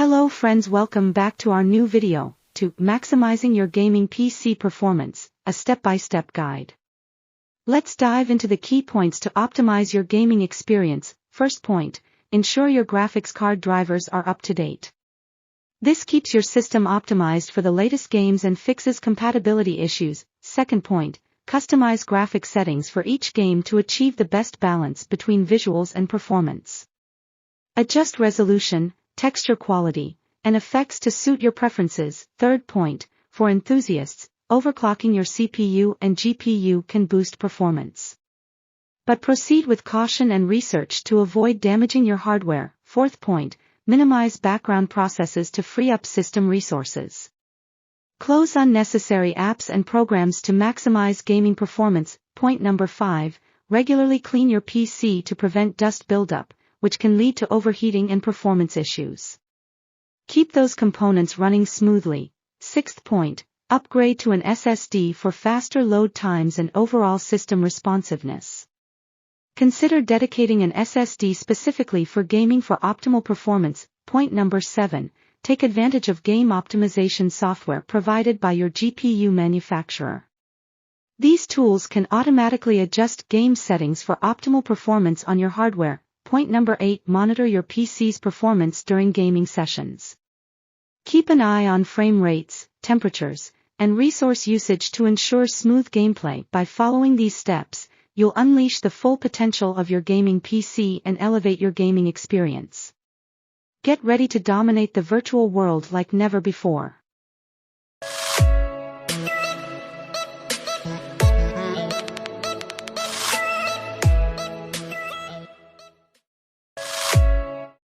Hello friends, welcome back to our new video, to Maximizing Your Gaming PC Performance, a step-by-step guide. Let's dive into the key points to optimize your gaming experience. First point, ensure your graphics card drivers are up to date. This keeps your system optimized for the latest games and fixes compatibility issues. Second point, customize graphic settings for each game to achieve the best balance between visuals and performance. Adjust resolution, texture quality, and effects to suit your preferences. Third point, for enthusiasts, overclocking your CPU and GPU can boost performance. But proceed with caution and research to avoid damaging your hardware. Fourth point, minimize background processes to free up system resources. Close unnecessary apps and programs to maximize gaming performance. Point number 5, regularly clean your PC to prevent dust buildup, which can lead to overheating and performance issues. Keep those components running smoothly. Sixth point, upgrade to an SSD for faster load times and overall system responsiveness. Consider dedicating an SSD specifically for gaming for optimal performance. Point number 7, take advantage of game optimization software provided by your GPU manufacturer. These tools can automatically adjust game settings for optimal performance on your hardware. Point number 8, monitor your PC's performance during gaming sessions. Keep an eye on frame rates, temperatures, and resource usage to ensure smooth gameplay. By following these steps, you'll unleash the full potential of your gaming PC and elevate your gaming experience. Get ready to dominate the virtual world like never before.